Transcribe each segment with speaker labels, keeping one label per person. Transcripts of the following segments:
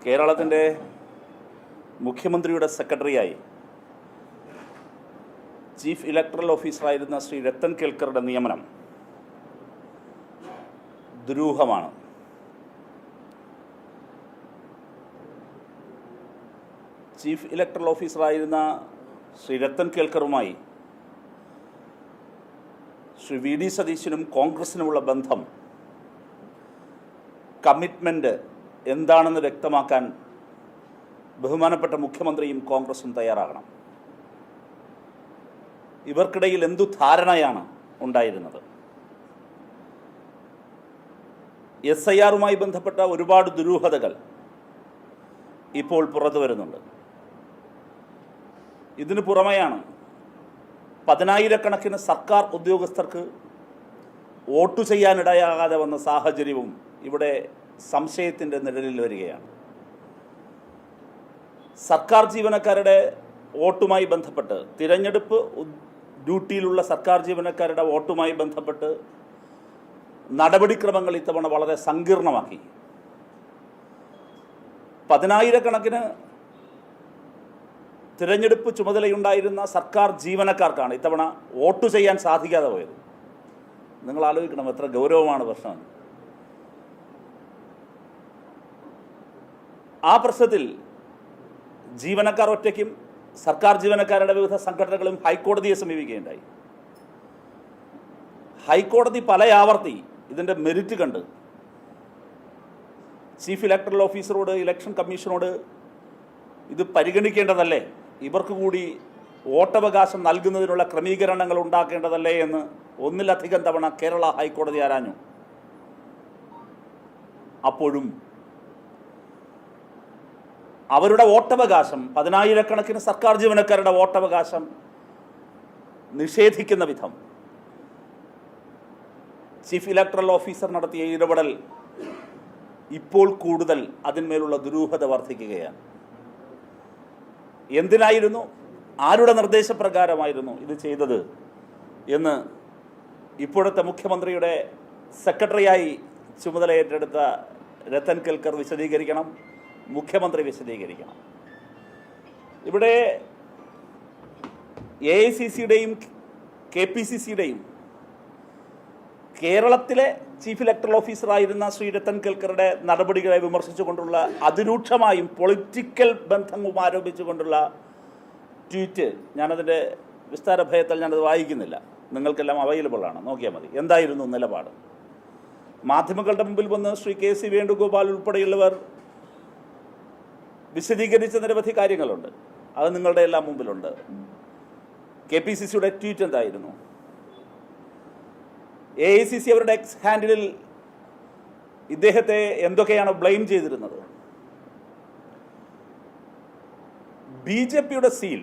Speaker 1: കേരളത്തിൻ്റെ മുഖ്യമന്ത്രിയുടെ സെക്രട്ടറിയായി ചീഫ് ഇലക്ടറൽ ഓഫീസറായിരുന്ന ശ്രീ രത്തൻ കേൽക്കറുടെ നിയമനം ദുരൂഹമാണ്. ചീഫ് ഇലക്ടറൽ ഓഫീസറായിരുന്ന ശ്രീ രത്തൻ കേൽക്കറുമായി ശ്രീ വി ഡി സതീശനും കോൺഗ്രസിനുമുള്ള ബന്ധം, കമ്മിറ്റ്മെൻറ്റ് എന്താണെന്ന് വ്യക്തമാക്കാൻ ബഹുമാനപ്പെട്ട മുഖ്യമന്ത്രിയും കോൺഗ്രസും തയ്യാറാകണം. ഇവർക്കിടയിൽ എന്തു ധാരണയാണ് ഉണ്ടായിരുന്നത്? SIR-മായി ബന്ധപ്പെട്ട ഒരുപാട് ദുരൂഹതകൾ ഇപ്പോൾ പുറത്തു വരുന്നുണ്ട്. ഇതിനു പുറമെയാണ് പതിനായിരക്കണക്കിന് സർക്കാർ ഉദ്യോഗസ്ഥർക്ക് വോട്ടു ചെയ്യാനിടയാകാതെ വന്ന സാഹചര്യവും ഇവിടെ സംശയത്തിൻ്റെ നിഴലിൽ വരികയാണ്. സർക്കാർ ജീവനക്കാരുടെ വോട്ടുമായി ബന്ധപ്പെട്ട്, തിരഞ്ഞെടുപ്പ് ഡ്യൂട്ടിയിലുള്ള സർക്കാർ ജീവനക്കാരുടെ വോട്ടുമായി ബന്ധപ്പെട്ട് നടപടിക്രമങ്ങൾ ഇത്തവണ വളരെ സങ്കീർണമാക്കി. പതിനായിരക്കണക്കിന് തിരഞ്ഞെടുപ്പ് ചുമതലയുണ്ടായിരുന്ന സർക്കാർ ജീവനക്കാർക്കാണ് ഇത്തവണ വോട്ട് ചെയ്യാൻ സാധിക്കാതെ പോയത്. നിങ്ങൾ ആലോചിക്കണം എത്ര ഗൗരവമാണ് പ്രശ്നം. ആ പ്രശ്നത്തിൽ ജീവനക്കാർ ഒറ്റയ്ക്കും സർക്കാർ ജീവനക്കാരുടെ വിവിധ സംഘടനകളും ഹൈക്കോടതിയെ സമീപിക്കുകയുണ്ടായി. ഹൈക്കോടതി പല ആവർത്തി ഇതിൻ്റെ മെറിറ്റ് കണ്ട് ചീഫ് ഇലക്ടറൽ ഓഫീസറോട്, ഇലക്ഷൻ കമ്മീഷനോട് ഇത് പരിഗണിക്കേണ്ടതല്ലേ, ഇവർക്ക് കൂടി വോട്ടവകാശം നൽകുന്നതിനുള്ള ക്രമീകരണങ്ങൾ ഉണ്ടാക്കേണ്ടതല്ലേ എന്ന് ഒന്നിലധികം തവണ കേരള ഹൈക്കോടതി ആരാഞ്ഞു. അപ്പോഴും അവരുടെ വോട്ടവകാശം, പതിനായിരക്കണക്കിന് സർക്കാർ ജീവനക്കാരുടെ വോട്ടവകാശം നിഷേധിക്കുന്ന വിധം ചീഫ് ഇലക്ടറൽ ഓഫീസർ നടത്തിയ ഇടപെടൽ ഇപ്പോൾ കൂടുതൽ അതിന്മേലുള്ള ദുരൂഹത വർദ്ധിക്കുകയാണ്. എന്തിനായിരുന്നു, ആരുടെ നിർദ്ദേശപ്രകാരമായിരുന്നു ഇത് ചെയ്തത് എന്ന് ഇപ്പോഴത്തെ മുഖ്യമന്ത്രിയുടെ സെക്രട്ടറിയായി ചുമതല ഏറ്റെടുത്ത രത്തൻ കേൽക്കർ വിശദീകരിക്കണം, മുഖ്യമന്ത്രി വിശദീകരിക്കണം. ഇവിടെ AICCയുടെയും KPCCയുടെയും കേരളത്തിലെ ചീഫ് ഇലക്ടറൽ ഓഫീസറായിരുന്ന ശ്രീ രത്തൻ കേൽക്കറുടെ നടപടികളെ വിമർശിച്ചുകൊണ്ടുള്ള അതിരൂക്ഷമായും പൊളിറ്റിക്കൽ ബന്ധവും ആരോപിച്ചുകൊണ്ടുള്ള ട്വീറ്റ്, ഞാനതിൻ്റെ വിസ്താര ഭയത്തിൽ ഞാനത് വായിക്കുന്നില്ല, നിങ്ങൾക്കെല്ലാം അവൈലബിളാണ്, നോക്കിയാൽ മതി. എന്തായിരുന്നു നിലപാട്? മാധ്യമങ്ങളുടെ മുമ്പിൽ വന്ന് ശ്രീ KC വേണുഗോപാൽ ഉൾപ്പെടെയുള്ളവർ വിശദീകരിച്ച നിരവധി കാര്യങ്ങളുണ്ട്. അത് നിങ്ങളുടെ എല്ലാം മുമ്പിലുണ്ട്. KPCCയുടെ ട്വീറ്റ് എന്തായിരുന്നു? AICC അവരുടെ എക്സ് ഹാൻഡിലിൽ ഇദ്ദേഹത്തെ എന്തൊക്കെയാണ് ബ്ലെയിം ചെയ്തിരുന്നത്? BJPയുടെ സീൽ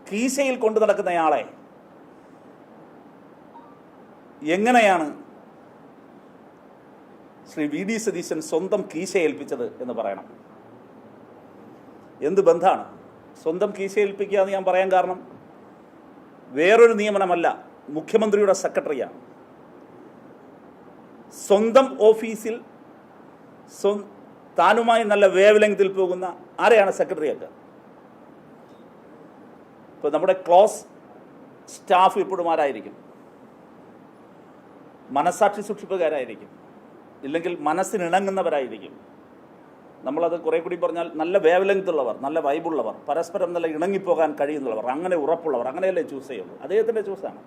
Speaker 1: കീശയിൽ കൊണ്ടു നടക്കുന്നയാളെ എങ്ങനെയാണ് ശ്രീ വി ഡി സതീശൻ സ്വന്തം കീശ ഏൽപ്പിച്ചത് എന്ന് പറയണം. എന്ത് ബന്ധമാണ് സ്വന്തം കീശ ഏൽപ്പിക്കുക എന്ന് ഞാൻ പറയാൻ കാരണം, വേറൊരു നിയമനമല്ല, മുഖ്യമന്ത്രിയുടെ സെക്രട്ടറിയാണ്. സ്വന്തം ഓഫീസിൽ താനുമായി നല്ല വേവ് ലെങ്തിൽ പോകുന്ന ആരെയാണ് സെക്രട്ടറിയാക്കുക? ഇപ്പോൾ നമ്മുടെ ക്ലോസ് സ്റ്റാഫ് ഇപ്പോഴും ആരായിരിക്കും? മനസാക്ഷി സൂക്ഷിപ്പുകാരായിരിക്കും, ഇല്ലെങ്കിൽ മനസ്സിനിണങ്ങുന്നവരായിരിക്കും. നമ്മളത് കുറേ കൂടി പറഞ്ഞാൽ നല്ല വേവ് ലെങ്ത് ഉള്ളവർ, നല്ല വൈബുള്ളവർ, പരസ്പരം നല്ല ഇണങ്ങിപ്പോകാൻ കഴിയുന്നവർ, അങ്ങനെ ഉറപ്പുള്ളവർ, അങ്ങനെയല്ലേ ചൂസ് ചെയ്യുള്ളൂ. അദ്ദേഹത്തിൻ്റെ ചൂസാണ്.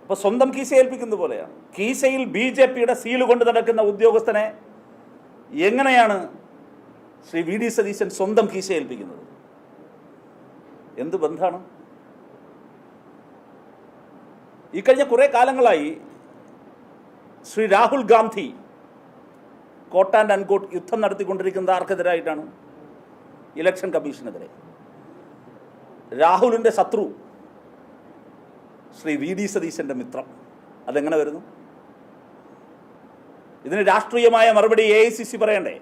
Speaker 1: അപ്പോൾ സ്വന്തം കീശ ഏൽപ്പിക്കുന്നത് പോലെയാണ്. കീശയിൽ BJPയുടെ സീല് കൊണ്ട് നടക്കുന്ന ഉദ്യോഗസ്ഥനെ എങ്ങനെയാണ് ശ്രീ വി ഡി സതീശൻ സ്വന്തം കീശ ഏൽപ്പിക്കുന്നത്? എന്ത് ബന്ധമാണ്? ഈ കഴിഞ്ഞ കുറേ കാലങ്ങളായി ശ്രീ രാഹുൽ ഗാന്ധി കോട്ട് ആൻഡ് അൺകോട്ട് യുദ്ധം നടത്തിക്കൊണ്ടിരിക്കുന്നത് ആർക്കെതിരായിട്ടാണ്? ഇലക്ഷൻ കമ്മീഷനെതിരെ. രാഹുലിൻ്റെ ശത്രു ശ്രീ വി ഡി സതീശൻ്റെ മിത്രം. അതെങ്ങനെ വരുന്നു? ഇതിന് രാഷ്ട്രീയമായ മറുപടി AICC പറയണ്ടേ?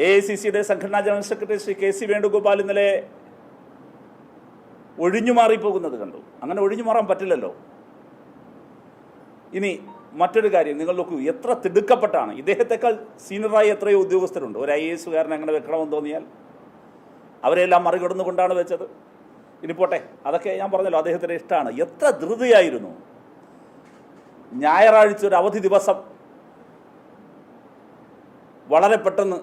Speaker 1: AICCയുടെ സംഘടനാ general secretary Shri KC Venugopal ഇന്നലെ ഒഴിഞ്ഞു മാറിപ്പോകുന്നത് കണ്ടു. അങ്ങനെ ഒഴിഞ്ഞു മാറാൻ പറ്റില്ലല്ലോ. ഇനി മറ്റൊരു കാര്യം നിങ്ങൾ നോക്കൂ, എത്ര തിടുക്കപ്പെട്ടാണ്. ഇദ്ദേഹത്തെക്കാൾ സീനിയറായി എത്രയോ ഉദ്യോഗസ്ഥരുണ്ട്. ഒരു IAS കാരനെ അങ്ങനെ വെക്കണമെന്ന് തോന്നിയാൽ അവരെല്ലാം മറികടന്നുകൊണ്ടാണ് വെച്ചത്. ഇനി പോട്ടെ, അതൊക്കെ ഞാൻ പറഞ്ഞല്ലോ, അദ്ദേഹത്തിൻ്റെ ഇഷ്ടമാണ്. എത്ര ധൃതിയായിരുന്നു. ഞായറാഴ്ച ഒരു അവധി ദിവസം വളരെ പെട്ടെന്ന്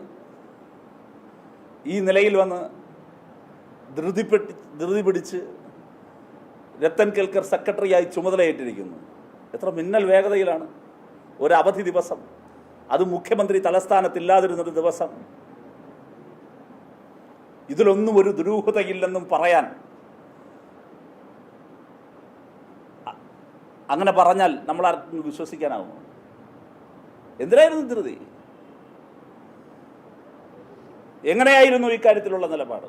Speaker 1: ഈ നിലയിൽ വന്ന് ധൃതി പിടിച്ച് രത്തൻ കേൽക്കർ സെക്രട്ടറിയായി ചുമതലയേറ്റിരിക്കുന്നു. എത്ര മിന്നൽ വേഗതയിലാണ്. ഒരു അവധി ദിവസം, അത് മുഖ്യമന്ത്രി തലസ്ഥാനത്തില്ലാതിരുന്നൊരു ദിവസം. ഇതിലൊന്നും ഒരു ദുരൂഹതയില്ലെന്നും പറയാൻ, അങ്ങനെ പറഞ്ഞാൽ നമ്മൾ ആർക്കും വിശ്വസിക്കാനാവുമോ? എന്തിനായിരുന്നു ധൃതി? എങ്ങനെയായിരുന്നു ഇക്കാര്യത്തിലുള്ള നിലപാട്?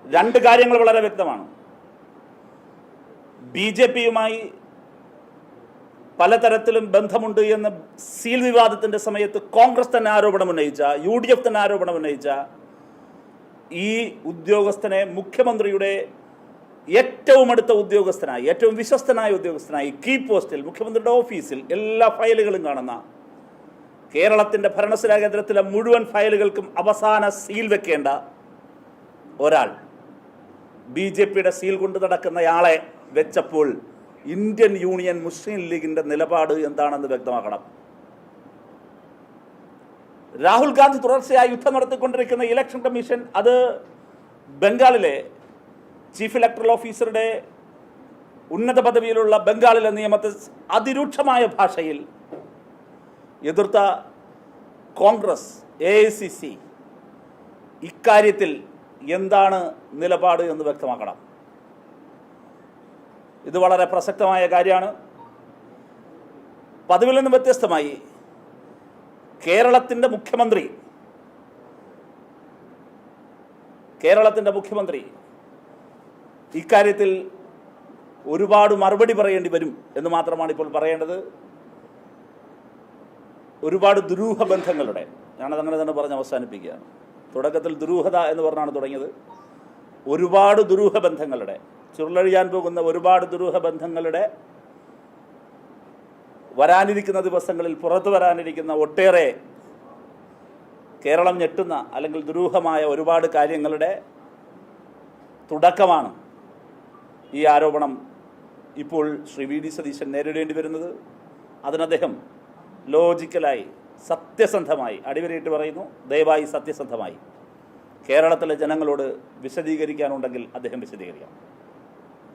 Speaker 1: രണ്ട് കാര്യങ്ങൾ വളരെ വ്യക്തമാണ്. BJPയുമായി പലതരത്തിലും ബന്ധമുണ്ട് എന്ന് സീൽ വിവാദത്തിൻ്റെ സമയത്ത് കോൺഗ്രസ് തന്നെ ആരോപണം ഉന്നയിച്ച, UDF തന്നെ ആരോപണം ഉന്നയിച്ച ഈ ഉദ്യോഗസ്ഥനെ മുഖ്യമന്ത്രിയുടെ ഏറ്റവും അടുത്ത ഉദ്യോഗസ്ഥനായി, ഏറ്റവും വിശ്വസ്തനായ ഉദ്യോഗസ്ഥനായി, കീ പോസ്റ്റിൽ, മുഖ്യമന്ത്രിയുടെ ഓഫീസിൽ എല്ലാ ഫയലുകളും കാണുന്ന, കേരളത്തിൻ്റെ ഭരണസിരാ കേന്ദ്രത്തിലെ മുഴുവൻ ഫയലുകൾക്കും അവസാന സീൽ വെക്കേണ്ട ഒരാൾ BJPയുടെ സീൽ കൊണ്ട് നടക്കുന്നയാളെ വെച്ചപ്പോൾ ഇന്ത്യൻ യൂണിയൻ മുസ്ലിം ലീഗിൻ്റെ നിലപാട് എന്താണെന്ന് വ്യക്തമാക്കണം. രാഹുൽ ഗാന്ധി തുടർച്ചയായി യുദ്ധം നടത്തിക്കൊണ്ടിരിക്കുന്ന ഇലക്ഷൻ കമ്മീഷൻ അത് ബംഗാളിലെ ചീഫ് ഇലക്ടറൽ ഓഫീസറുടെ ഉന്നത പദവിയിലുള്ള ബംഗാളിലെ നിയമത്തെ അതിരൂക്ഷമായ ഭാഷയിൽ എതിർത്ത കോൺഗ്രസ്, AICC ഇക്കാര്യത്തിൽ എന്താണ് നിലപാട് എന്ന് വ്യക്തമാക്കണം. ഇത് വളരെ പ്രസക്തമായ കാര്യമാണ്. പതിവിൽ നിന്ന് വ്യത്യസ്തമായി കേരളത്തിൻ്റെ മുഖ്യമന്ത്രി ഇക്കാര്യത്തിൽ ഒരുപാട് മറുപടി പറയേണ്ടി വരും എന്ന് മാത്രമാണ് ഇപ്പോൾ പറയേണ്ടത്. ഒരുപാട് ദുരൂഹ ബന്ധങ്ങളുടെ, ഞാനതങ്ങനെ തന്നെ പറഞ്ഞ് അവസാനിപ്പിക്കുകയാണ്. തുടക്കത്തിൽ ദുരൂഹത എന്ന് പറഞ്ഞാണ് തുടങ്ങിയത്. ഒരുപാട് ദുരൂഹ ബന്ധങ്ങളുടെ, ചുരുളഴിയാൻ പോകുന്ന ഒരുപാട് ദുരൂഹ ബന്ധങ്ങളുടെ, വരാനിരിക്കുന്ന ദിവസങ്ങളിൽ പുറത്തു വരാനിരിക്കുന്ന ഒട്ടേറെ കേരളം ഞെട്ടുന്ന അല്ലെങ്കിൽ ദുരൂഹമായ ഒരുപാട് കാര്യങ്ങളുടെ തുടക്കമാണ് ഈ ആരോപണം ഇപ്പോൾ ശ്രീ VD സതീശൻ നേരിടേണ്ടി വരുന്നത്. അതിനദ്ദേഹം ലോജിക്കലായി, സത്യസന്ധമായി, അടിവരയിട്ട് പറയുന്നു, ദയവായി സത്യസന്ധമായി കേരളത്തിലെ ജനങ്ങളോട് വിശദീകരിക്കാനുണ്ടെങ്കിൽ അദ്ദേഹം വിശദീകരിക്കാം.